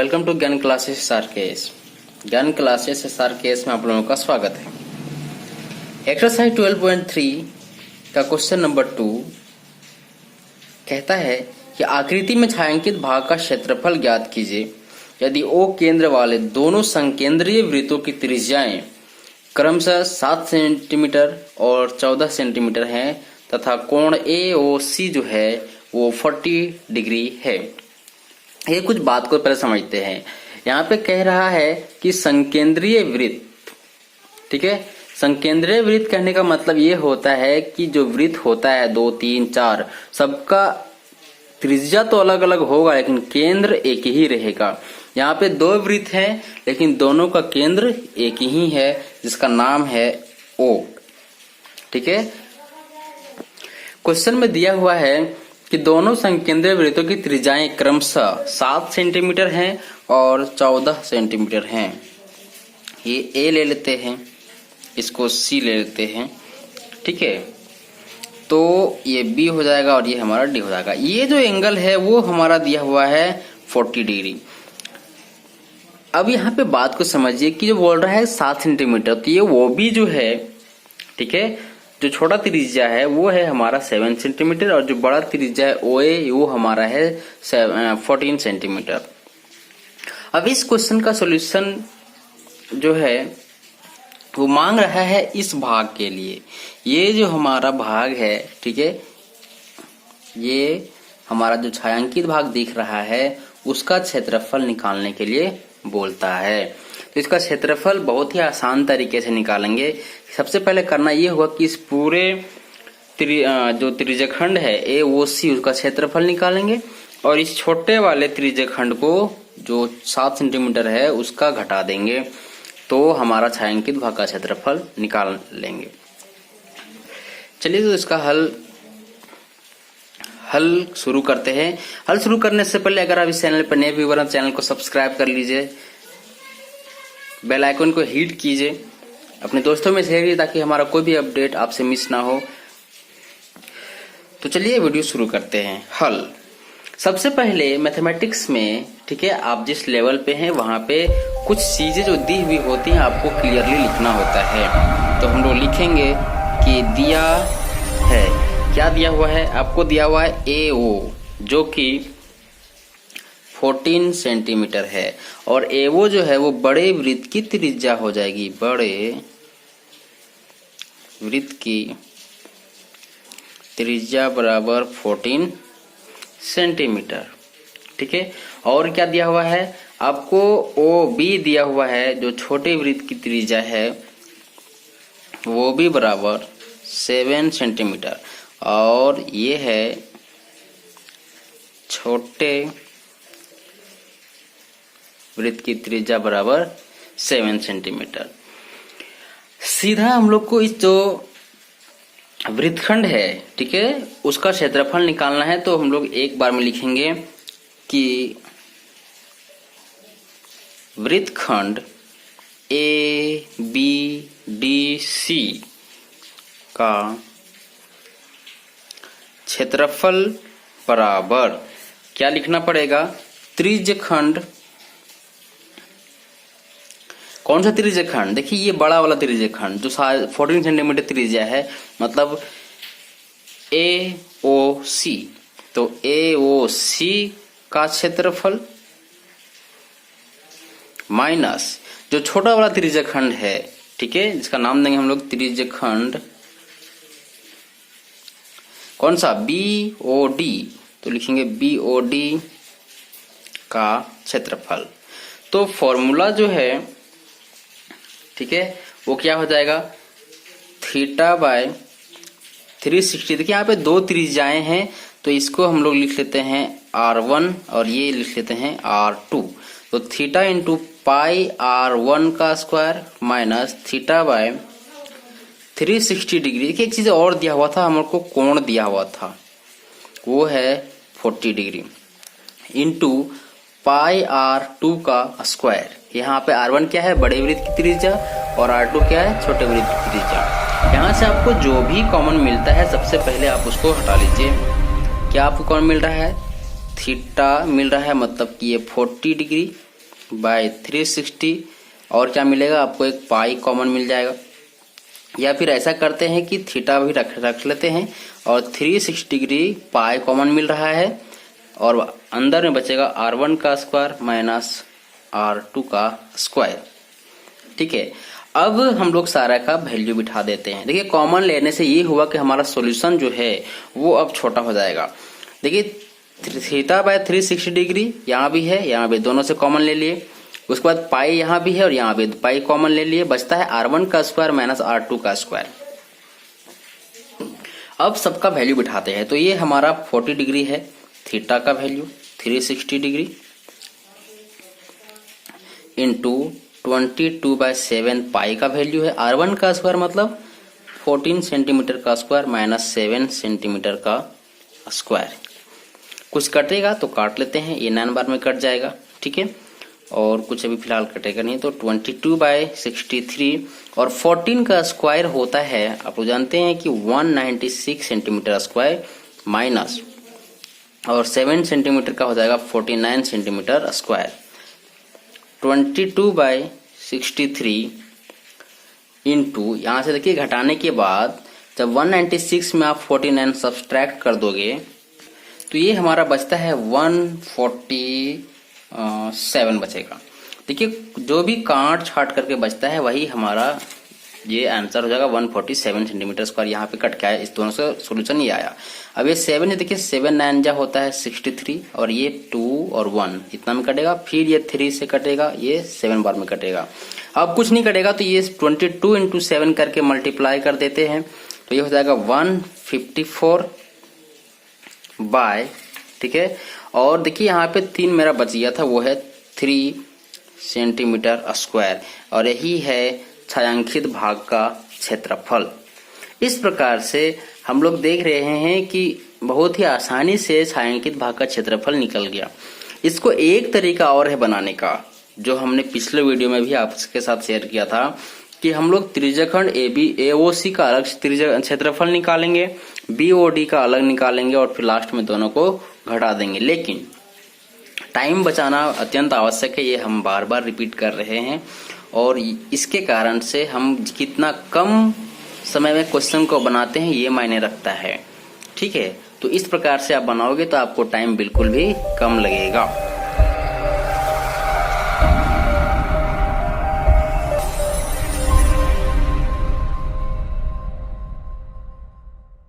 Welcome to ज्ञान classes SRKS। ज्ञान classes SRKS में आप लोगों का स्वागत है। एक्सरसाइज 12.3 का क्वेश्चन नंबर 2 कहता है कि आकृति में छायांकित भाग का क्षेत्रफल ज्ञात कीजिए यदि O केंद्र वाले दोनों संकेंद्रीय वृत्तों की त्रिज्याएं क्रमशः 7 सेंटीमीटर और 14 सेंटीमीटर हैं तथा कोण AOC जो है वो 40 डिग्री है। ये कुछ बात को पहले समझते हैं। यहाँ पे कह रहा है कि संकेंद्रीय वृत्त, ठीक है। संकेंद्रीय वृत्त कहने का मतलब ये होता है कि जो वृत्त होता है 2, 3, 4 सबका त्रिज्या तो अलग अलग होगा लेकिन केंद्र एक ही रहेगा। यहाँ पे 2 वृत्त हैं लेकिन दोनों का केंद्र एक ही है जिसका नाम है O, ठीक है। क्वेश्चन में दिया हुआ है कि दोनों संकेंद्रीय वृत्तों की त्रिज्याएं क्रमशः 7 सेंटीमीटर हैं और 14 सेंटीमीटर हैं। ये A ले लेते हैं, इसको C ले लेते हैं, ठीक है। तो ये B हो जाएगा और ये हमारा D हो जाएगा। ये जो एंगल है वो हमारा दिया हुआ है 40 डिग्री। अब यहाँ पे बात को समझिए कि जो बोल रहा है 7 सेंटीमीटर, तो ये वो भी जो है, ठीक है, जो छोटा त्रिज्या है वो है हमारा 7 सेंटीमीटर और जो बड़ा त्रिज्या है OA वो हमारा है 14 सेंटीमीटर। अब इस क्वेश्चन का सॉल्यूशन जो है वो मांग रहा है इस भाग के लिए। ये जो हमारा भाग है, ठीक है, ये हमारा जो छायांकित भाग दिख रहा है उसका क्षेत्रफल निकालने के लिए बोलता है। तो इसका क्षेत्रफल बहुत ही आसान तरीके से निकालेंगे। सबसे पहले करना ये होगा कि इस पूरे जो त्रिज्यखंड है AOC उसका क्षेत्रफल निकालेंगे और इस छोटे वाले त्रिज्यखंड को जो 7 सेंटीमीटर है उसका घटा देंगे तो हमारा छायांकित भाग का क्षेत्रफल निकाल लेंगे। चलिए तो इसका हल शुरू करते हैं। हल शुरू करने से पहले अगर आप इस चैनल पर नए व्यूअर हैं चैनल को सब्सक्राइब कर लीजिए, बेल आइकन को हिट कीजिए, अपने दोस्तों में शेयर कीजिए ताकि हमारा कोई भी अपडेट आपसे मिस ना हो। तो चलिए वीडियो शुरू करते हैं। हल सबसे पहले मैथमेटिक्स में, ठीक है, आप जिस लेवल पे हैं वहां पे कुछ चीजें जो दी हुई होती हैं आपको क्लियरली लिखना होता है। तो हम लोग लिखेंगे कि दिया है, क्या दिया हुआ है आपको? दिया हुआ है AO जो कि 14 सेंटीमीटर है और AO जो है वो बड़े वृत्त की त्रिज्या हो जाएगी। बड़े वृत्त की त्रिज्या बराबर 14 सेंटीमीटर, ठीक है। और क्या दिया हुआ है आपको? OB दिया हुआ है जो छोटे वृत्त की त्रिज्या है वो भी बराबर 7 सेंटीमीटर और ये है छोटे वृत्त की त्रिज्या बराबर 7 सेंटीमीटर। सीधा हम लोग को इस जो वृत्तखंड है, ठीक है, उसका क्षेत्रफल निकालना है। तो हम लोग एक बार में लिखेंगे कि वृत्तखंड ABDC का क्षेत्रफल बराबर क्या लिखना पड़ेगा? त्रिज्यखंड। कौन सा त्रिज्यखंड? देखिए ये बड़ा वाला त्रिज्यखंड जो 14 सेंटीमीटर त्रिज्या है, मतलब AOC। तो AOC का क्षेत्रफल माइनस जो छोटा वाला त्रिज्यखंड है, ठीक है, जिसका नाम देंगे हम लोग त्रिज्यखंड कौन सा? BOD। तो लिखेंगे BOD का क्षेत्रफल। तो फॉर्मूला जो है, ठीक है, वो क्या हो जाएगा? θ/360। देखिए यहाँ पे 2 त्रिज्याएं हैं तो इसको हम लोग लिख लेते हैं R1 और ये लिख लेते हैं R2। तो θ × πr1 का स्क्वायर माइनस θ/360 डिग्री। देखिए एक चीज और दिया हुआ था, हमको कोण दिया हुआ था वो है 40 डिग्री इंटू πr2 का स्क्वायर। यहाँ पे R1 क्या है? बड़े वृत्त की त्रिज्या और R2 क्या है? छोटे वृत्त की त्रिज्या। यहाँ से आपको जो भी कॉमन मिलता है सबसे पहले आप उसको हटा लीजिए। क्या आपको कॉमन मिल रहा है? थीटा मिल रहा है, मतलब कि ये 40 डिग्री बाय 360 और क्या मिलेगा आपको, एक पाई कॉमन मिल जाएगा। या फिर ऐसा करते हैं कि थीटा भी रख लेते हैं और 360 डिग्री पाई कॉमन मिल रहा है और अंदर में बचेगा R1 का स्क्वायर माइनस R2 का स्क्वायर। ठीक है, अब हम लोग सारा का वैल्यू बिठा देते हैं। देखिए कॉमन लेने से ये हुआ कि हमारा सॉल्यूशन जो है वो अब छोटा हो जाएगा। देखिए थीटा बाय 360 डिग्री यहाँ भी है, यहाँ भी, दोनों से कॉमन ले लिए। उसके बाद पाई यहाँ भी है और यहाँ भी पाई कॉमन ले लिए, बचता है R1 का स्क्वायर माइनस R2 का स्क्वायर। अब सबका वैल्यू बिठाते हैं। तो ये हमारा 40 डिग्री है थीटा का वैल्यू, 360 डिग्री इंटू 22/7 पाई का वैल्यू है। R1 का स्क्वायर मतलब 14 सेंटीमीटर का स्क्वायर माइनस 7 सेंटीमीटर का स्क्वायर। कुछ कटेगा तो काट लेते हैं, ये 9 बार में कट जाएगा। ठीक है, और कुछ अभी फिलहाल कटेगा नहीं। तो 22/63 और 14 का स्क्वायर होता है, आप लोग जानते हैं कि 196 सेंटीमीटर स्क्वायर माइनस और 7 सेंटीमीटर का हो जाएगा 49 सेंटीमीटर स्क्वायर। 22/63 इंटू, यहाँ से देखिए घटाने के बाद जब 196 में आप 49 सब्सट्रैक्ट कर दोगे तो ये हमारा बचता है 147 बचेगा। देखिए जो भी काट छाट करके बचता है वही हमारा ये आंसर हो जाएगा 147 सेंटीमीटर स्क्वायर। यहाँ पे कट के आया, इस दोनों से सोल्यूशन ये आया। अब ये 7 है, देखिए 7 9 जा होता है 63 और ये 2 और 1 इतना में कटेगा, फिर ये 3 से कटेगा, ये 7 बार में कटेगा। अब कुछ नहीं कटेगा तो ये 22 इंटू 7 करके मल्टीप्लाई कर देते हैं तो ये हो जाएगा 154 बाय, ठीक है। और देखिए यहाँ पे 3 मेरा बच गया था, वो है 3 सेंटीमीटर स्क्वायर और यही है छायांकित भाग का क्षेत्रफल। इस प्रकार से हम लोग देख रहे हैं कि बहुत ही आसानी से छायांकित भाग का क्षेत्रफल निकल गया। इसको एक तरीका और है बनाने का, जो हमने पिछले वीडियो में भी आपके साथ शेयर किया था कि हम लोग त्रिज्याखंड AOC का अलग क्षेत्रफल निकालेंगे, BOD का अलग निकालेंगे और फिर लास्ट में दोनों को घटा देंगे। लेकिन टाइम बचाना अत्यंत आवश्यक है, ये हम बार बार रिपीट कर रहे हैं और इसके कारण से हम कितना कम समय में क्वेश्चन को बनाते हैं ये मायने रखता है। ठीक है, तो इस प्रकार से आप बनाओगे तो आपको टाइम बिल्कुल भी कम लगेगा।